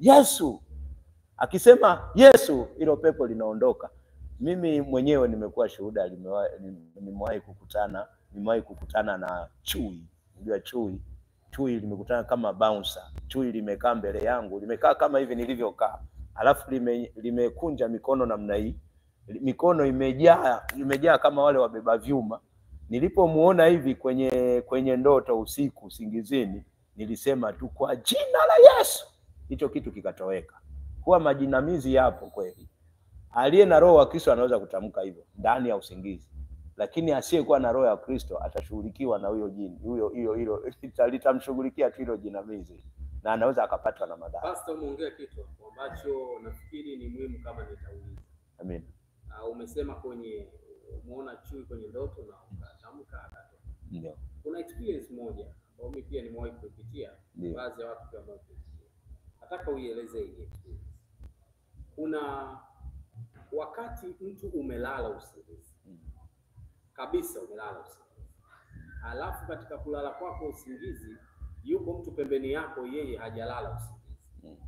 Yesu. Akisema Yesu, hilo pepo linaondoka. Mimi mwenyewe nimekuwa shuhuda, nimewahi kukutana na chui. Unajua chui limekutana kama bouncer. Chui limekaa mbele yangu, limekaa kama hivi nilivyokaa. Alafu limekunja mikono namna hii. Mikono imejaa kama wale wabeba vyuma. Nilipomuona hivi kwenye ndoto usiku usingizini, nilisema tu kwa jina la Yesu. Hicho kitu kikatoweka. Kwa majinamizi yapo kweli. Aliye na roho wa Kristo anaweza kutamka hivyo ndani ya usingizi. Lakini asiyekuwa na roho ya Kristo atashughulikiwa na huyo jini. Hilo litamshughulikia tu hilo jinamizi na anaweza akapatwa na madhara. Pastor, umeongea kitu ambacho nafikiri ni muhimu kama nitauliza. Amen. Umesema umeona chui kwenye ndoto na ukatamka akatoka. Ndio. Kuna experience moja ambayo mimi pia nimewahi kupitia, baadhi ya watu pia wamepitia. Nataka uieleze hii experience. Kuna wakati mtu umelala usingizi. Kabisa umelala usingizi. Alafu katika kulala kwako usingizi, yuko mtu pembeni yako, yeye hajalala usingizi.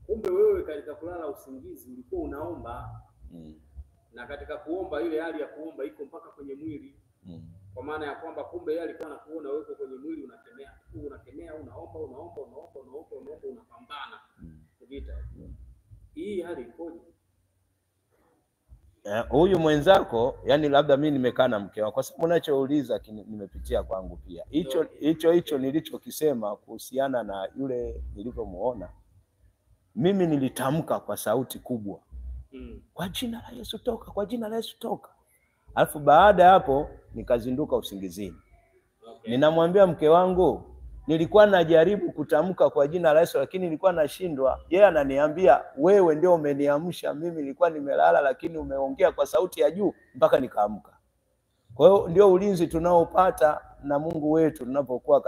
Kumbe wewe katika kulala usingizi ulikuwa unaomba. Na katika kuomba, ile hali ya kuomba iko mpaka kwenye mwili. Kwa maana ya kwamba kumbe yeye alikuwa anakuona wewe kwenye mwili unakemea, unaomba, unapambana. Vita. Hii hali ikoje? Huyu mwenzako, yani labda mimi nimekaa na mke wako, kwa sababu unachouliza nimepitia kwangu pia. Hicho nilichokisema kuhusiana na yule nilivyomuona. Mimi nilitamka kwa sauti kubwa. Kwa jina la Yesu toka, kwa jina la Yesu toka. Alafu baada ya hapo nikazinduka usingizini. Ninamwambia mke wangu, nilikuwa najaribu kutamka kwa jina la Yesu lakini nilikuwa nashindwa. Yeye ananiambia wewe ndio umeniamsha, mimi nilikuwa nimelala lakini umeongea kwa sauti ya juu mpaka nikaamka. Kwa hiyo ndio ulinzi tunaopata na Mungu wetu tunapokuwa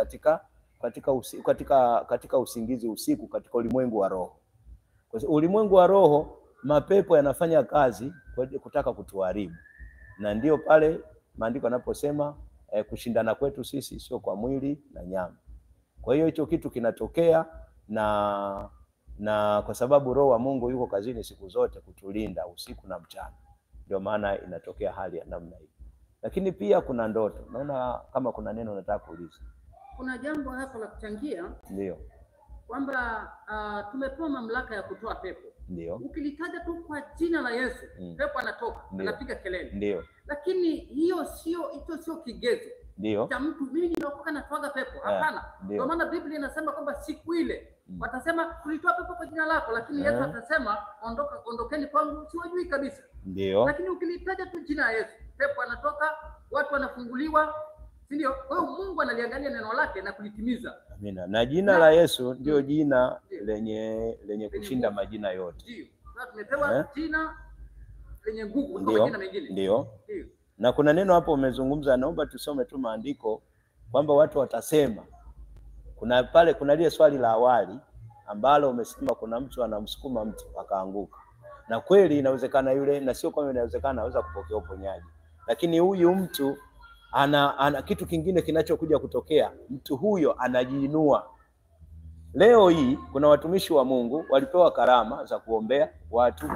katika usingizi usiku, katika ulimwengu wa roho. Kwa sababu ulimwengu wa roho mapepo yanafanya kazi kutaka kutuharibu. Na ndio pale maandiko yanaposema kushindana kwetu sisi sio kwa mwili na nyama. Kwa hiyo hicho kitu kinatokea na kwa sababu roho wa Mungu yuko kazini siku zote kutulinda usiku na mchana. Ndio maana inatokea hali ya namna hii. Lakini pia kuna ndoto. Naona kama kuna neno nataka kuuliza. Kuna jambo hapa la kuchangia. Ndio. Kwamba tumepewa mamlaka ya kutoa pepo. Ndio. Ukilitaja tu kwa jina la Yesu, pepo anatoka, anapiga kelele. Ndio. Lakini hicho sio kigezo. Ndio. Cha mtu mimi naokoka na toaga pepo. Hapana. Ndio maana Biblia inasema kwamba siku ile watasema tulitoa pepo kwa jina lako, lakini Yesu atasema ondokeni kwangu, siwajui kabisa. Ndio. Lakini ukilitaja tu jina la Yesu, pepo anatoka, watu wanafunguliwa. Ndio, kwa hiyo Mungu analiangalia neno lake na kulitimiza. Amina. Na jina la Yesu ndio jina lenye kushinda majina yote. Ndio. Sasa tumepewa jina lenye nguvu kuliko majina mengine. Ndio. Na kuna neno hapo umezungumza, naomba tusome tu maandiko kwamba watu watasema. Kuna lile swali la awali ambalo umesema kuna mtu anamsukuma mtu akaanguka. Na kweli inawezekana yule, na sio kwamba inawezekana anaweza kupokea uponyaji. Lakini huyu mtu ana kitu kingine kinachokuja kutokea. Mtu huyo anajiinua. Leo hii kuna watumishi wa Mungu walipewa karama za kuombea watu,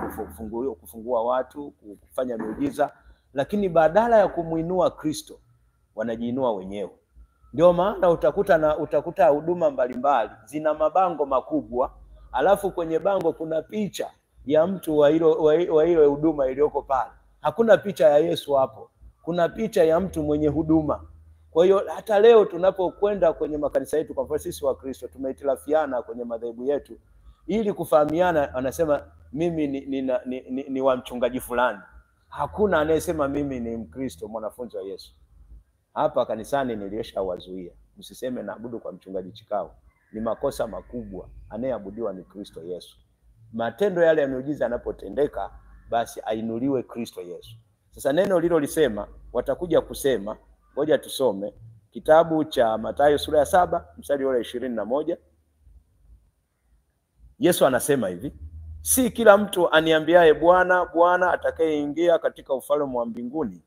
kufungua watu, kufanya miujiza, lakini badala ya kumuinua Kristo wanajiinua wenyewe. Ndio maana utakuta huduma mbalimbali zina mabango makubwa, alafu kwenye bango kuna picha ya mtu wa ile huduma iliyoko pale. Hakuna picha ya Yesu hapo. Kuna picha ya mtu mwenye huduma. Kwa hiyo hata leo tunapokwenda kwenye makanisa yetu, kwa mfano sisi wa Kristo tumehitilafiana kwenye madhehebu yetu ili kufahamiana. Anasema mimi ni wa mchungaji fulani. Hakuna anayesema mimi ni Mkristo, mwanafunzi wa Yesu. Hapa kanisani nilishawazuia. Msiseme naabudu kwa mchungaji Chikao. Ni makosa makubwa. Anayeabudiwa ni Kristo Yesu. Matendo yale ya miujiza yanapotendeka, basi ainuliwe Kristo Yesu. Sasa neno lilo lisema watakuja kusema, ngoja tusome kitabu cha Mathayo sura ya 7 mstari wa 21. Yesu anasema hivi, si kila mtu aniambiaye Bwana, Bwana atakayeingia katika ufalme wa mbinguni,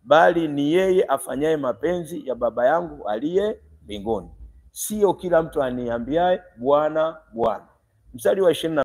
bali ni yeye afanyaye mapenzi ya Baba yangu aliye mbinguni. Sio kila mtu aniambiaye Bwana, Bwana. Mstari wa 20